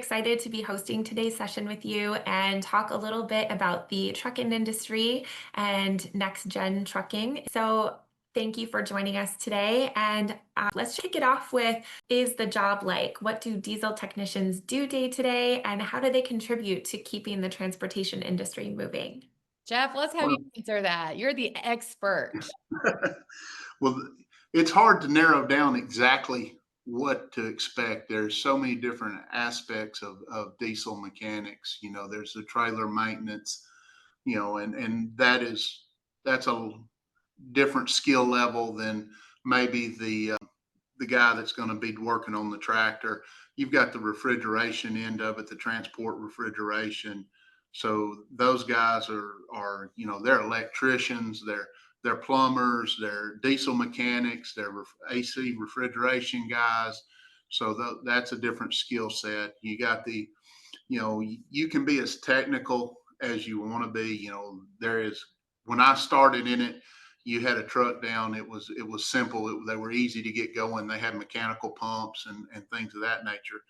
excited to be hosting today's session with you and talk a little bit about the trucking industry and next gen trucking. So, thank you for joining us today. And let's kick it off with, is the job like? What do diesel technicians do day to day, and how do they contribute to keeping the transportation industry moving? Jeff, let's have you Well, answer that. You're the expert. well, it's hard to narrow down exactly what to expect. There's so many different aspects of diesel mechanics. There's the trailer maintenance, and that's a different skill level than maybe the guy that's going to be working on the tractor. You've got the refrigeration end of it, the transport refrigeration. So those guys are they're electricians, they're plumbers, they're diesel mechanics, they're AC refrigeration guys. So that's a different skill set. You got you can be as technical as you want to be. When I started in it, you had a truck down. It was simple. They were easy to get going. They had mechanical pumps and things of that nature.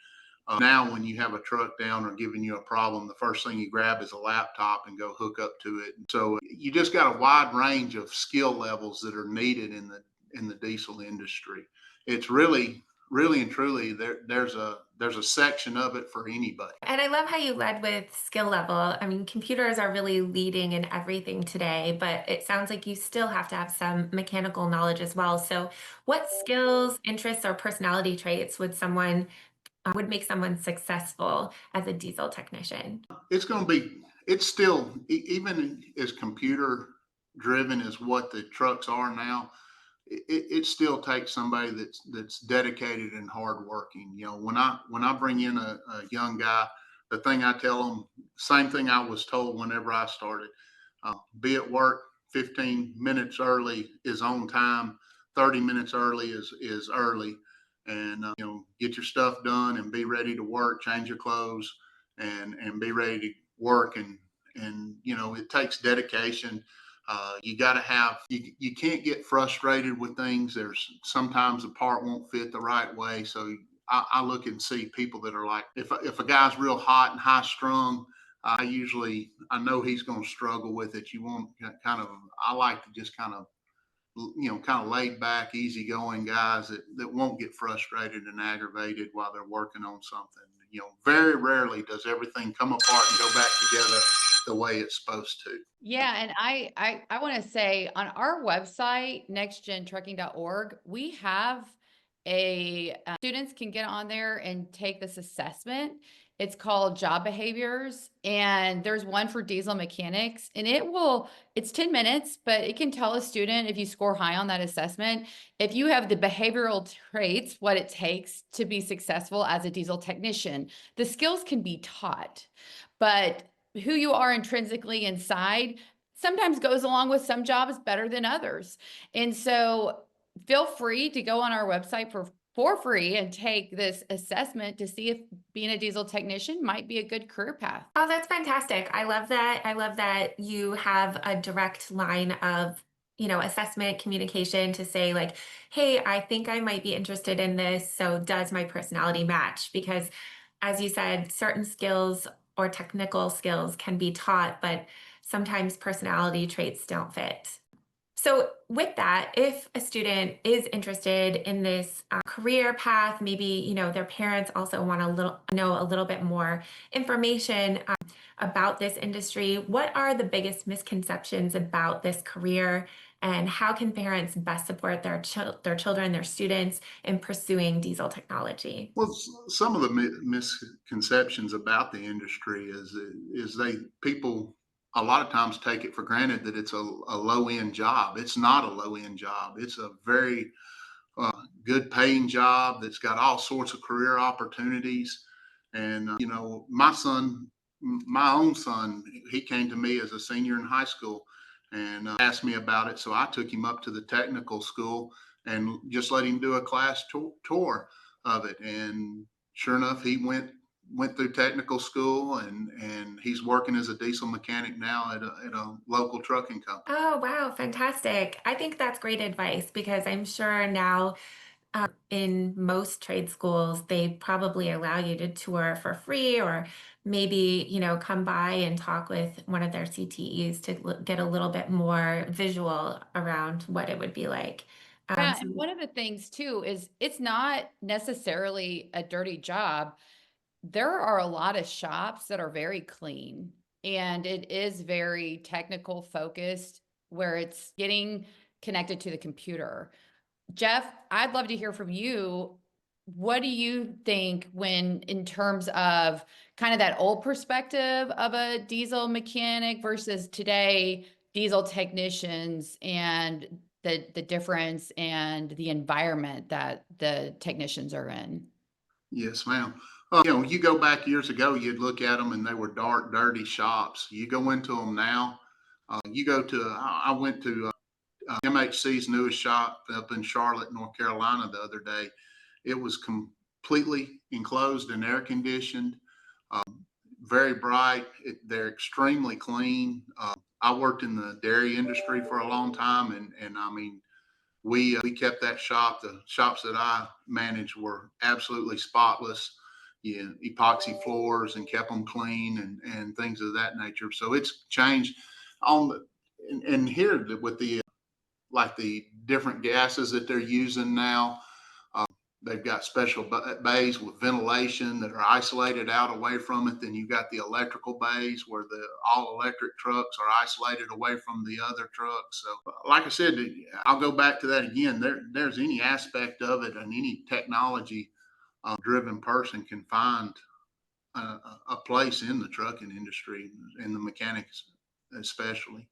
Now, when you have a truck down or giving you a problem, the first thing you grab is a laptop and go hook up to it. And so you just got a wide range of skill levels that are needed in the diesel industry. It's really and truly there's a section of it for anybody. And I love how you led with skill level. I mean, computers are really leading in everything today, but it sounds like you still have to have some mechanical knowledge as well. So, what skills, interests, or personality traits would make someone successful as a diesel technician? It's still even as computer driven as what the trucks are now. It still takes somebody that's dedicated and hardworking. When I bring in a young guy, the thing I tell them, same thing I was told whenever I started: be at work 15 minutes early is on time, 30 minutes early is early, and get your stuff done and be ready to work. Change your clothes and be ready to work. And it takes dedication. You got to have you can't get frustrated with things. There's sometimes a part won't fit the right way. So I look and see people that are like, if a guy's real hot and high strung, I know he's going to struggle with it. You want I like to just kind of laid back, easygoing guys that won't get frustrated and aggravated while they're working on something. Very rarely does everything come apart and go back together the way it's supposed to. Yeah, and I want to say on our website, nextgentrucking.org, we have students can get on there and take this assessment. It's called job behaviors, and there's one for diesel mechanics, and it's 10 minutes, but it can tell a student, if you score high on that assessment, if you have the behavioral traits, what it takes to be successful as a diesel technician. The skills can be taught, but who you are intrinsically inside sometimes goes along with some jobs better than others. And so feel free to go on our website for free and take this assessment to see if being a diesel technician might be a good career path. Oh, that's fantastic. I love that. I love that you have a direct line of, assessment communication to say like, "Hey, I think I might be interested in this. So does my personality match?" Because as you said, certain skills or technical skills can be taught, but sometimes personality traits don't fit. So, with that, if a student is interested in this career path, maybe their parents also want to know a little bit more information about this industry. What are the biggest misconceptions about this career, and how can parents best support their children, their students in pursuing diesel technology? Well, some of the misconceptions about the industry is they people a lot of times take it for granted that it's a low end job. It's not a low end job. It's a very good paying job that's got all sorts of career opportunities. And my own son, he came to me as a senior in high school and asked me about it. So I took him up to the technical school and just let him do a class tour of it. And sure enough, he went through technical school and he's working as a diesel mechanic now at a local trucking company. Oh, wow, fantastic. I think that's great advice because I'm sure now In most trade schools, they probably allow you to tour for free or maybe, come by and talk with one of their CTEs to get a little bit more visual around what it would be like. Yeah, So and one of the things too is it's not necessarily a dirty job. There are a lot of shops that are very clean and it is very technical focused where it's getting connected to the computer. Jeff, I'd love to hear from you. What do you think when, in terms of kind of that old perspective of a diesel mechanic versus today diesel technicians and the difference and the environment that the technicians are in? Yes, ma'am. You go back years ago, you'd look at them and they were dark, dirty shops. You go into them now. I went to MHC's newest shop up in Charlotte, North Carolina the other day. It was completely enclosed and air conditioned, very bright. They're extremely clean. I worked in the dairy industry for a long time, and I mean, we kept that shop. The shops that I managed were absolutely spotless. Yeah, epoxy floors and kept them clean and things of that nature. So it's changed on the and here with the like the different gases that they're using now. Uh, they've got special bays with ventilation that are isolated out away from it. Then you've got the electrical bays where the all electric trucks are isolated away from the other trucks. So, like I said, I'll go back to that again. There's any aspect of it and any technology driven person can find a place in the trucking industry and the mechanics especially.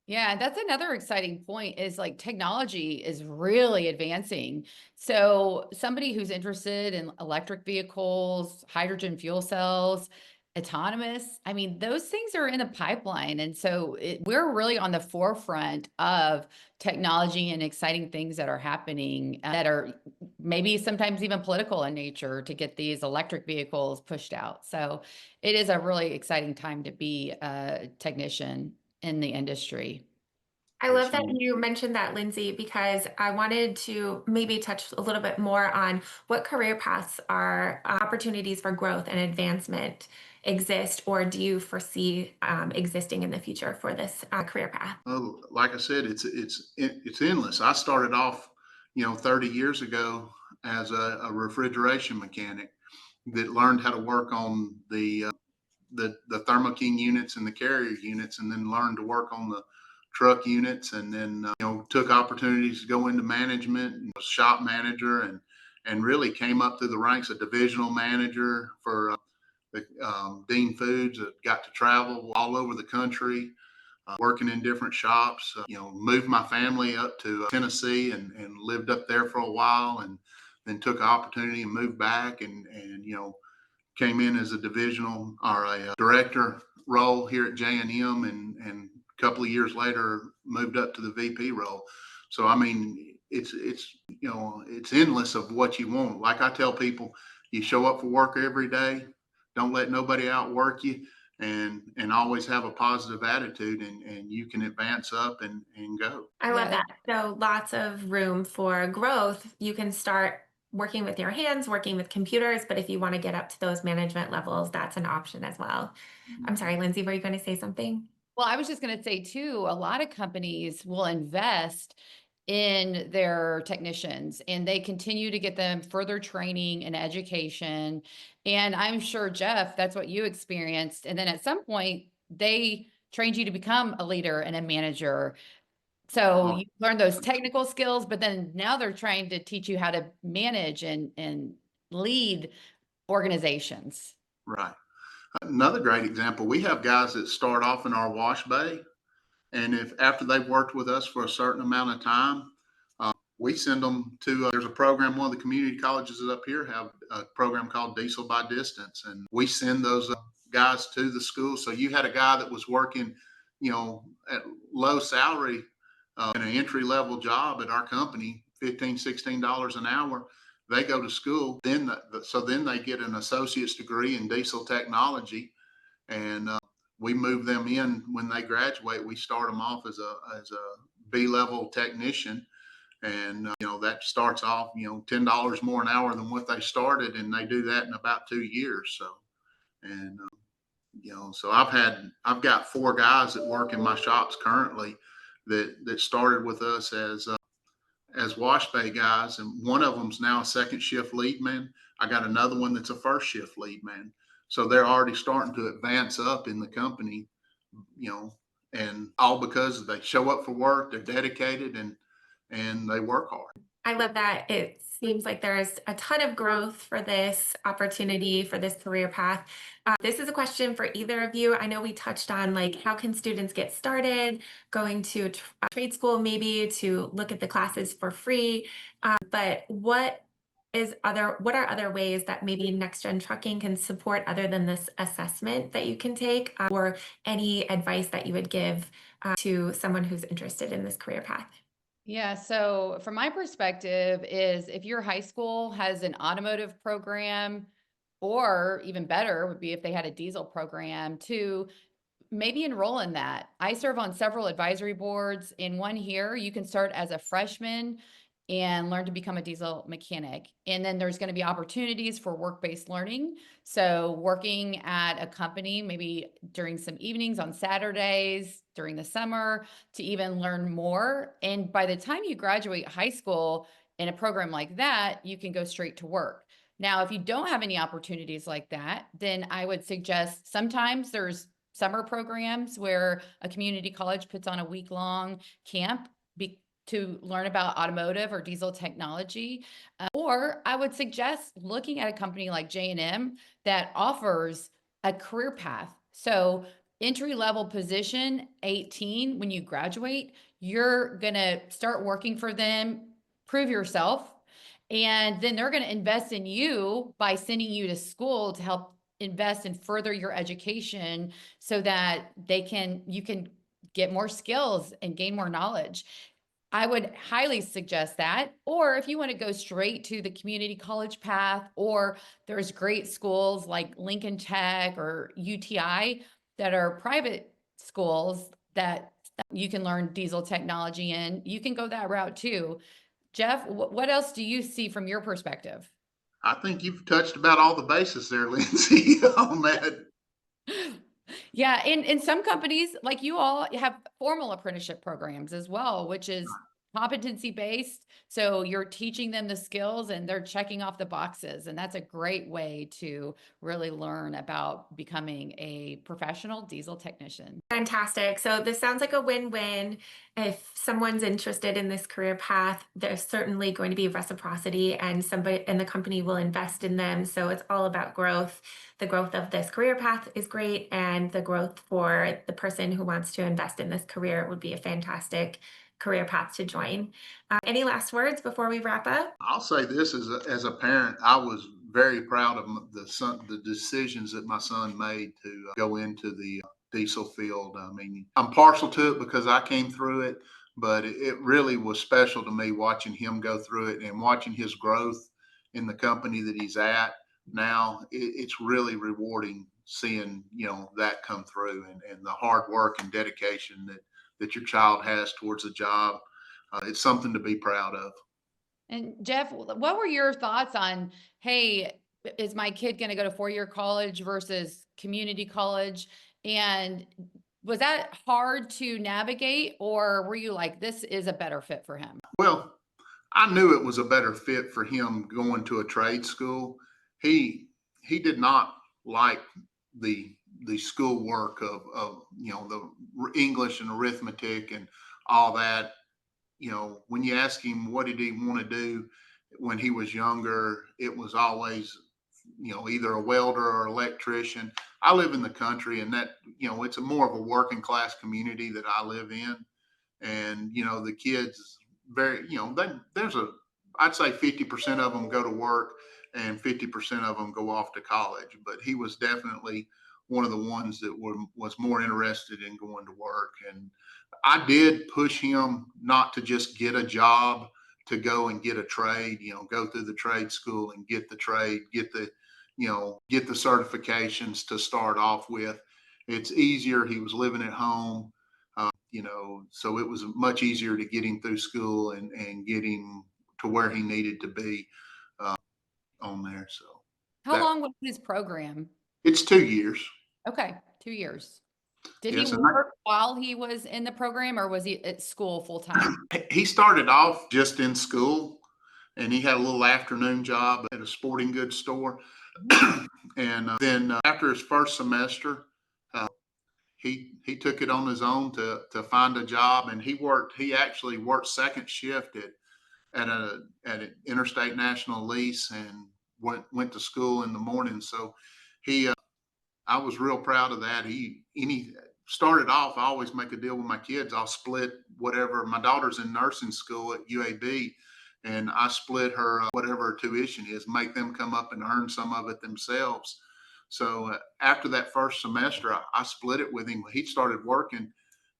Yeah, that's another exciting point is like technology is really advancing. So somebody who's interested in electric vehicles, hydrogen fuel cells, autonomous, I mean, those things are in the pipeline. And so we're really on the forefront of technology and exciting things that are happening that are maybe sometimes even political in nature to get these electric vehicles pushed out. So it is a really exciting time to be a technician in the industry. I love Yes, that ma'am. you mentioned that, Lindsay, because I wanted to maybe touch a little bit more on what career paths are opportunities for growth and advancement exist, or do you foresee existing in the future for this career path? Well, like I said, it's endless. I started off, 30 years ago as a refrigeration mechanic that learned how to work on the Thermo King units and the carrier units, and then learned to work on the truck units, and then took opportunities to go into management and was shop manager, and really came up through the ranks of divisional manager for the Dean Foods. Got to travel all over the country working in different shops. Moved my family up to Tennessee and lived up there for a while, and then took an opportunity and moved back and came in as a divisional or a director role here at J&M, and a couple of years later moved up to the VP role. So I mean, it's endless of what you want. Like I tell people, you show up for work every day, don't let nobody outwork you, and always have a positive attitude, and you can advance up and go. I love Yeah, that. So lots of room for growth. You can start working with your hands, working with computers, but if you want to get up to those management levels, that's an option as well. I'm sorry, Lindsay, were you going to say something? well, I was just going to say too, a lot of companies will invest in their technicians and they continue to get them further training and education. And I'm sure, Jeff, that's what you experienced. And then at some point, they trained you to become a leader and a manager. So Oh, you learn those technical skills, but then now they're trying to teach you how to manage and lead organizations. right. Another great example, we have guys that start off in our wash bay. And if after they've worked with us for a certain amount of time, we send them to, there's a program, one of the community colleges up here have a program called Diesel by Distance. And we send those guys to the school. So you had a guy that was working, at low salary in an entry level job at our company, $15, $16 an hour. They go to school, then they get an associate's degree in diesel technology, and we move them in when they graduate. We start them off as a B level technician, And that starts off $10 more an hour than what they started, and they do that in about 2 years. So, and so I've got 4 guys that work in my shops currently that started with us as wash bay guys, and one of them's now a second shift lead man. I got another one that's a first shift lead man. So they're already starting to advance up in the company, you know, and all because they show up for work, they're dedicated, and they work hard. I love that. It seems like there's a ton of growth for this opportunity, for this career path. This is a question for either of you. I know we touched on like how can students get started, going to trade school maybe to look at the classes for free. But what are other ways that maybe Next Gen Trucking can support other than this assessment that you can take, or any advice that you would give to someone who's interested in this career path? Yeah, so from my perspective is if your high school has an automotive program, or even better would be if they had a diesel program, to maybe enroll in that. I serve on several advisory boards. In one here, you can start as a freshman and learn to become a diesel mechanic. And then there's going to be opportunities for work-based learning. So working at a company, maybe during some evenings on Saturdays, during the summer, to even learn more. And by the time you graduate high school in a program like that, you can go straight to work. Now, if you don't have any opportunities like that, then I would suggest sometimes there's summer programs where a community college puts on a week-long camp to learn about automotive or diesel technology. Or I would suggest looking at a company like J&M that offers a career path. So entry level position 18, when you graduate, you're going to start working for them, prove yourself, and then they're going to invest in you by sending you to school to help invest and further your education so that you can get more skills and gain more knowledge. I would highly suggest that. Or if you want to go straight to the community college path, or there's great schools like Lincoln Tech or UTI that are private schools that you can learn diesel technology in, you can go that route too. Jeff, what else do you see from your perspective? I think you've touched about all the bases there, Lindsay, on that. Yeah, in some companies, like you all have formal apprenticeship programs as well, which is competency based. So you're teaching them the skills and they're checking off the boxes. And that's a great way to really learn about becoming a professional diesel technician. Fantastic. So this sounds like a win-win. If someone's interested in this career path, there's certainly going to be reciprocity, and somebody and the company will invest in them. So it's all about growth. The growth of this career path is great, and the growth for the person who wants to invest in this career would be a fantastic career path to join. Any last words before we wrap up? I'll say this as a parent, I was very proud of the decisions that my son made to go into the diesel field. I mean, I'm partial to it because I came through it, but it really was special to me watching him go through it and watching his growth in the company that he's at now. It's really rewarding seeing that come through, and the hard work and dedication that your child has towards the job. It's something to be proud of. And Jeff, what were your thoughts on, hey, is my kid going to go to four-year college versus community college? And was that hard to navigate, or were you like, this is a better fit for him? Well, I knew it was a better fit for him going to a trade school. He did not like the schoolwork of the English and arithmetic and all that. When you ask him what did he want to do when he was younger, it was always either a welder or electrician. I live in the country, and that it's a more of a working class community that I live in, and the kids very there's a I'd say 50% of them go to work and 50% of them go off to college, but he was definitely one of the ones that was more interested in going to work. And I did push him not to just get a job, to go and get a trade, go through the trade school and get the trade, get the certifications to start off with. It's easier. He was living at home. so it was much easier to get him through school and get him to where he needed to be on there. So How long was his program? it's 2 years. Okay, 2 years. Did he Yes, and work while he was in the program, or was he at school full time? he started off just in school, and he had a little afternoon job at a sporting goods store. And then after his first semester, he took it on his own to find a job, and he actually worked second shift at an interstate national lease, and went to school in the morning. So he I was real proud of that. He started off, I always make a deal with my kids. I'll split whatever. My daughter's in nursing school at UAB, and I split her whatever her tuition is, make them come up and earn some of it themselves. So after that first semester, I split it with him. He started working,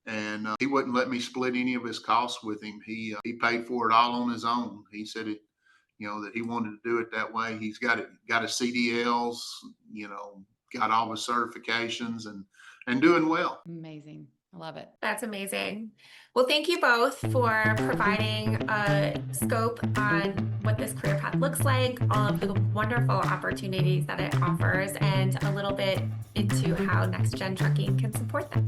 and he wouldn't let me split any of his costs with him. He paid for it all on his own. He said that he wanted to do it that way. He's got his CDLs, got all his certifications, and doing well. Amazing. I love it. That's amazing. Well, thank you both for providing a scope on what this career path looks like, all of the wonderful opportunities that it offers, and a little bit into how Next Gen Trucking can support them.